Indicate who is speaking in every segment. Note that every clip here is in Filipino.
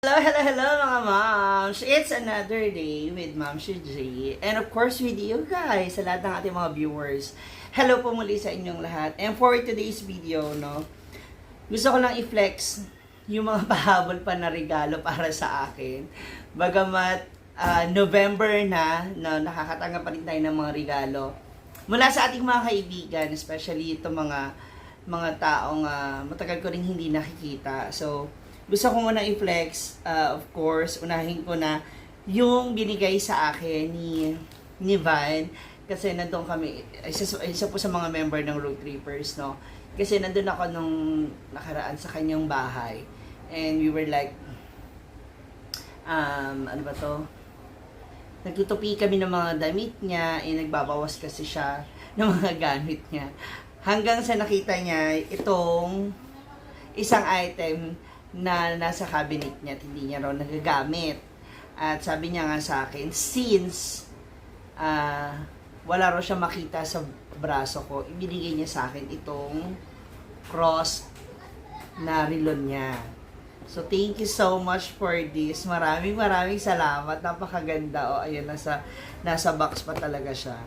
Speaker 1: Hello mga moms! It's another day with Ma'am Shiji. And of course with you guys, sa lahat ng ating mga viewers. Hello po muli sa inyong lahat. And for today's video, no, gusto ko lang i-flex yung mga pahabol pa na regalo para sa akin. Bagamat November na, no, nakakatanggap pa rin tayo ng mga regalo. Mula sa ating mga kaibigan, especially itong mga taong matagal ko rin hindi nakikita. So, gusto ko muna i-flex, of course, unahin ko na yung binigay sa akin ni Van. Kasi nandun kami, isa po sa mga member ng Road Trippers, no? Kasi nandun ako nung nakaraan sa kanyang bahay. And we were like, ano ba to? Nagtutupi kami ng mga damit niya, nagbabawas kasi siya ng mga gamit niya. Hanggang sa nakita niya itong isang item na nasa cabinet niya at hindi niya raw nagagamit. At sabi niya nga sa akin, since wala raw siya makita sa braso ko, ibinigay niya sa akin itong cross na rilon niya. So, thank you so much for this. Maraming salamat. Napakaganda. O, ayun, nasa box pa talaga siya.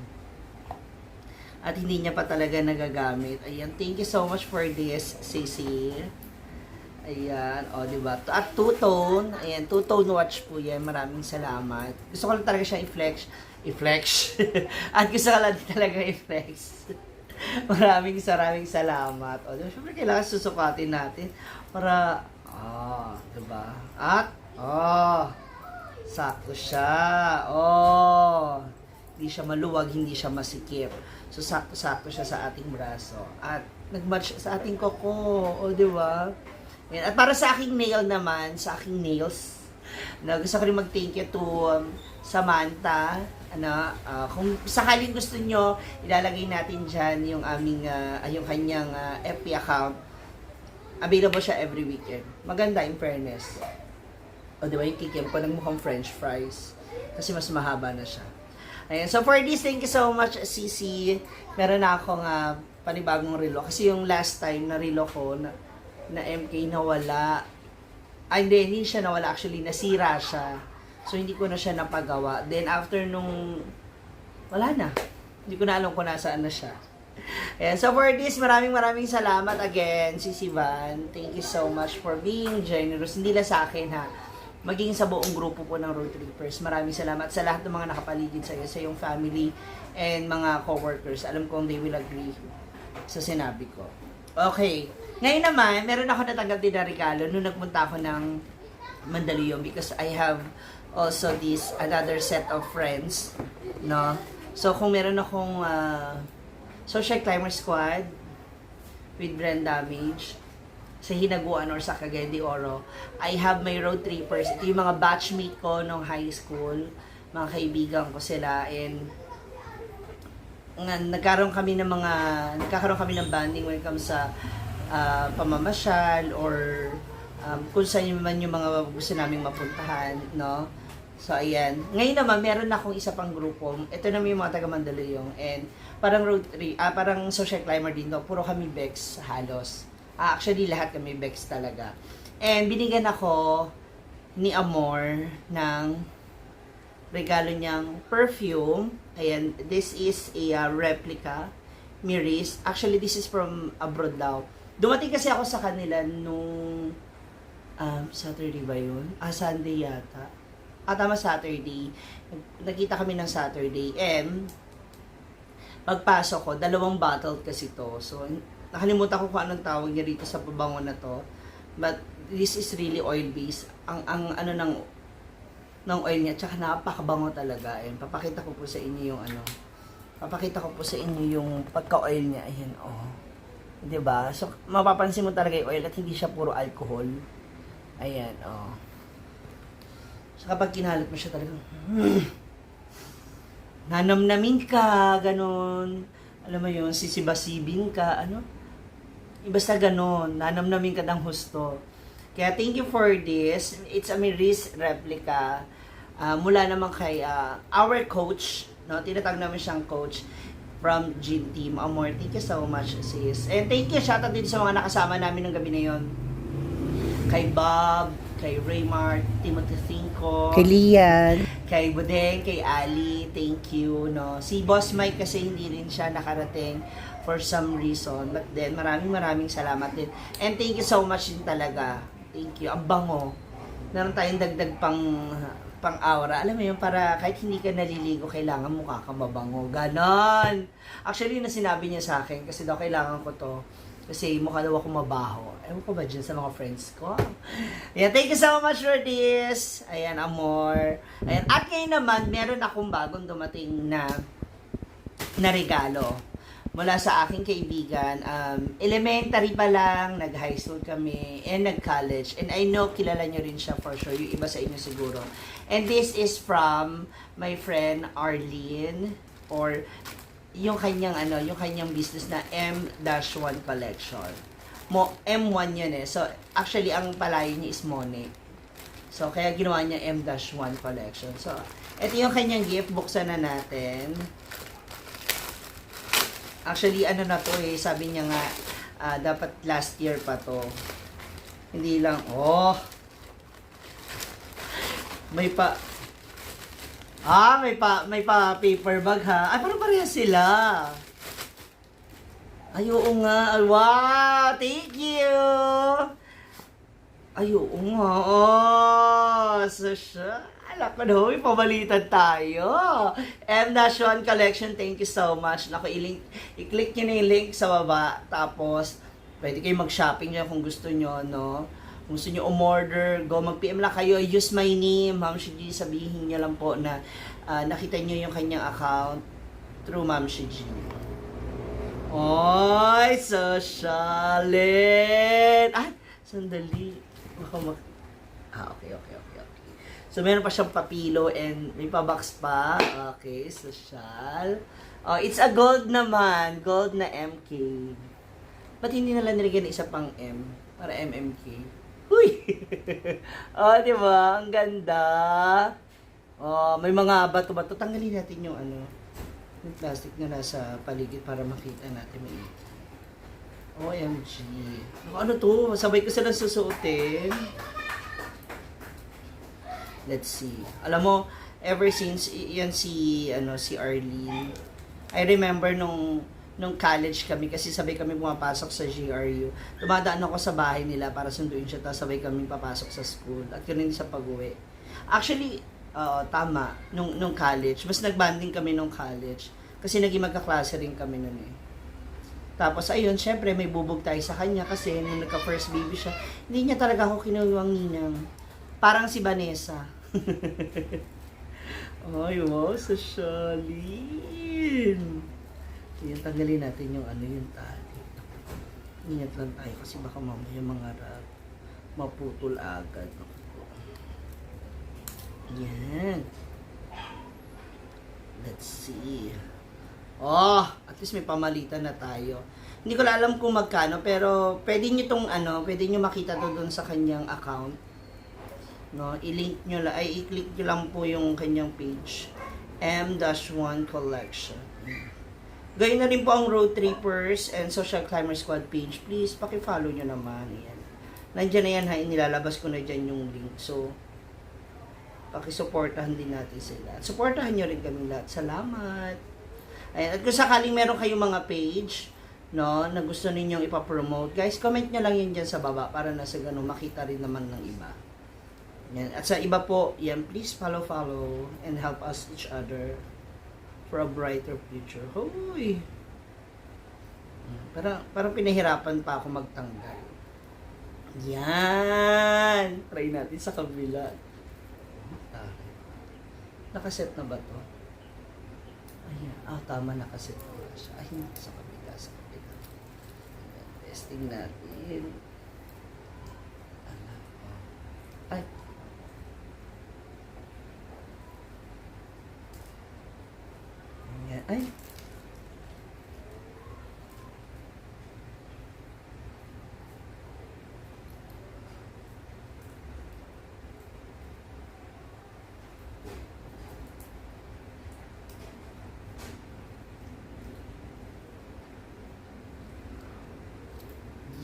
Speaker 1: At hindi niya pa talaga nagagamit. Ayan, thank you so much for this, Sisi. Ayan, o, diba? At two-tone. Ayan, two-tone watch po yan. Maraming salamat. Gusto ko lang talaga siya i-flex. At gusto ko lang talaga i-flex. maraming salamat. O, diba? Siyempre, kailangan susukatin natin para, diba? At, sakto siya. Hindi siya maluwag, hindi siya masikip. So, sakto siya sa ating braso. At, nag-match sa ating koko. O, diba? Yan. At para sa aking nail naman, sa aking nails, gusto ko rin mag-thank you to Samantha. Kung sakaling gusto nyo, ilalagay natin dyan yung aming, yung kanyang FB account. Available siya every weekend. Maganda, in fairness. O, diba yung kikim ko, nagmukhang french fries. Kasi mas mahaba na siya. Ayan. So, for this, thank you so much, Sisi. Meron na akong panibagong relo. Kasi yung last time na relo ko, na MK nawala. Hindi siya nawala, actually nasira siya. So hindi ko na siya napagawa. Then after nung wala na. Hindi ko na alam kung nasaan na siya. Ayan, so for this, maraming salamat again, Sisi Van. Thank you so much for being generous. Hindi lang sa akin ha. Maging sa buong grupo po ng Road Trippers. Maraming salamat sa lahat ng mga nakapaligid sa iyo, sa iyong family and mga coworkers. Alam kong they will agree sa sinabi ko. Okay. Ngayon naman, meron ako natanggap din na regalo nung nagpunta ako ng Mandaluyong because I have also this another set of friends, no? So, kung meron akong Social Climber Squad with brain damage sa Hinaguan or sa Cagayan de Oro, I have my Road Trippers. Ito yung mga batchmate ko nung high school, mga kaibigan ko sila, and nagkaroon kami ng banding when it comes sa pamamasyal or kung saan man yung mga gusto naming mapuntahan, no? So, ayan. Ngayon naman, meron akong isa pang grupo. Ito naman yung mga taga Mandaluyong. And parang parang social climber din, no? Puro kami Bex halos. Actually, lahat kami Bex talaga. And binigyan ako ni Amor ng regalo niyang perfume. Ayan, this is a replica. Miris. Actually, this is from abroad daw. Dumating kasi ako sa kanila nung Saturday ba yun? Sunday yata. Tama, Saturday. Nagkita kami ng Saturday. And pagpasok ko, 2 bottle kasi to. So, nakalimutan ko kung anong tawag niya rito sa pabango na to. But this is really oil-based. Ang ano ng oil niya, tsaka napakabango talaga. And papakita ko po sa inyo yung Papakita ko po sa inyo yung pagka-oil niya. Ayan, diba? So, mapapansin mo talaga yung oil at hindi siya puro alcohol. Ayan, So, kapag kinalat mo siya talagang, nanamnamin ka, ganun. Alam mo yun, sisibasibin ka, basta ganun, nanamnamin ka ng husto. Kaya, thank you for this. It's a Miris replica. Mula naman kay our coach, no? Tinatawag namin siyang coach from Gym Team Amor. Thank you so much, sis. And thank you, shoutout din sa mga nakasama namin ng gabi na yon. Kay Bob, kay Raymar, Timothy Cinco,
Speaker 2: Kay Lian.
Speaker 1: kay Budeng, kay Ali, thank you, no. Si Boss Mike kasi hindi rin siya nakarating for some reason, but then maraming salamat din. And thank you so much din talaga. Thank you. Ang bango. Meron tayong dagdag pang aura. Alam mo yun, para kahit hindi ka naliligo, kailangan mukha ka mabango. Ganon. Actually, na sinabi niya sa akin, kasi daw kailangan ko to. Kasi mukha daw ako mabaho. Ewan ko ba dyan sa mga friends ko? Ayan, thank you so much for this. Ayan, amor. Ayan, at ngayon naman, meron akong bagong dumating na regalo mula sa aking kaibigan. Elementary pa lang, nag-high school kami, and nag-college. And I know, kilala nyo rin siya for sure. Yung iba sa inyo siguro. And this is from my friend Arlene, or yung kanyang business na M-1 collection. M1 yun eh. So, actually, ang palayo niya is Monet. So, kaya ginawa niya M-1 collection. So, ito yung kanyang gift. Buksan na natin. Actually, ano na to eh. Sabi niya nga, dapat last year pa to. Hindi lang, may pa paper bag ha. Ay, parang parehas sila. Ay, oo nga. Wow, thank you. Ay, oo nga. So siya. Alam ko na, may pabalitan tayo. M-1 collection, thank you so much. Naku, i-click nyo na yung link sa baba. Tapos, pwede kayo mag-shopping nyo kung gusto nyo, no? Kung gusto nyo umorder, go mag-PM lang kayo. Use my name, Ma'am Shiji. Sabihin nyo lang po na nakita nyo yung kanyang account through Ma'am Shiji. Oy, socialin! Ay, sandali. Okay. So, meron pa siyang papilo and may pa-box pa. Okay, social. Oh, it's a gold naman. Gold na MK. Ba't hindi nila nilagyan ng isa pang M? Para MMK. Huy! Oh, di ba? Ang ganda. Oh, may mga bato-bato. Tanggalin natin yung yung plastic na nasa paligid para makita natin may OMG. Ano to? Sabay ko silang susuotin. Let's see. Alam mo, ever since yan si Arlene. I remember nung college kami kasi sabay kami pumapasok sa GRU. Dumadaan ako sa bahay nila para sunduin siya tapos sabay kami papasok sa school at yun din sa pag-uwi. Actually, tama nung college. Mas nagbanding kami nung college kasi naging magkaklase rin kami noon eh. Tapos ayun, syempre may bubog tayo sa kanya kasi nung nagka-first baby siya, hindi niya talaga ako kinuwang ninang. Parang si Vanessa. Ay, wow, socialin. Yan, tanggalin natin yung yung tali. Ingat lang tayo kasi baka mamaya mga maputol agad. Yan. Let's see. At least may pamalitan na tayo. Hindi ko alam kung magkano, pero pwede nyo pwede nyo makita to doon sa kanyang account. No, i-click nyo lang po yung kanyang page. M-1 collection. Gayun na rin po ang Road Trippers and Social Climber Squad page. Please, paki-follow nyo naman. Ayan. Nandiyan na yan ha, inilalabas ko na dyan yung link. So, paki-supportahan din natin sila. At supportahan nyo rin kami lahat. Salamat. Ayan. At kung sakaling meron kayong mga page, no, na gusto ninyong ipapromote, guys, comment nyo lang yun dyan sa baba para na sa ganun makita rin naman ng iba. Yan. At sa iba po, yan, please follow and help us each other for a brighter future. Hoy! Parang pinahirapan pa ako magtanggal. Yan! Try natin sa kabila. Nakaset na ba to? Ayan. Tama, nakaset na siya. Ay, sa kabila. Ayan, testing natin. Ay, ay.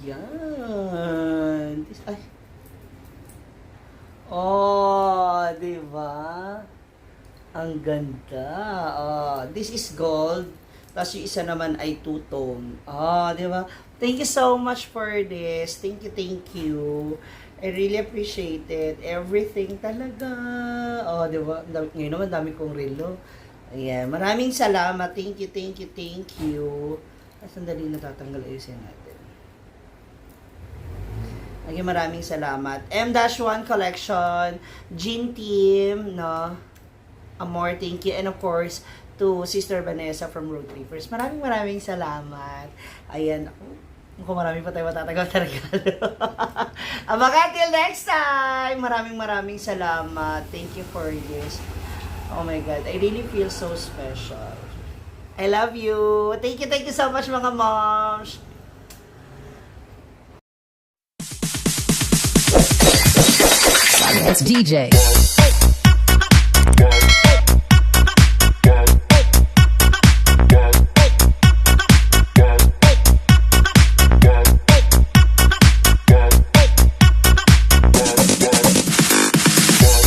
Speaker 1: Yan. Ay. di ba? Ang ganda. Oh, this is gold. Tapos yung isa naman ay two-tone. Oh, di ba? Thank you so much for this. Thank you, thank you. I really appreciate it. Everything talaga. Oh, di ba? Ngayon naman dami kong relo. Ayan. Maraming salamat. Thank you, thank you, thank you. Sandali natatanggal. Ayusin natin. Again, maraming salamat. M-1 Collection, Jean Team, no? Amor, thank you. And of course, to Sister Vanessa from Road Trippers. Maraming salamat. Ayan. Kung marami pa tayo matatagal talaga. Baka till next time. Maraming salamat. Thank you for this. Oh my God. I really feel so special. I love you. Thank you so much mga moms.
Speaker 2: It's DJ.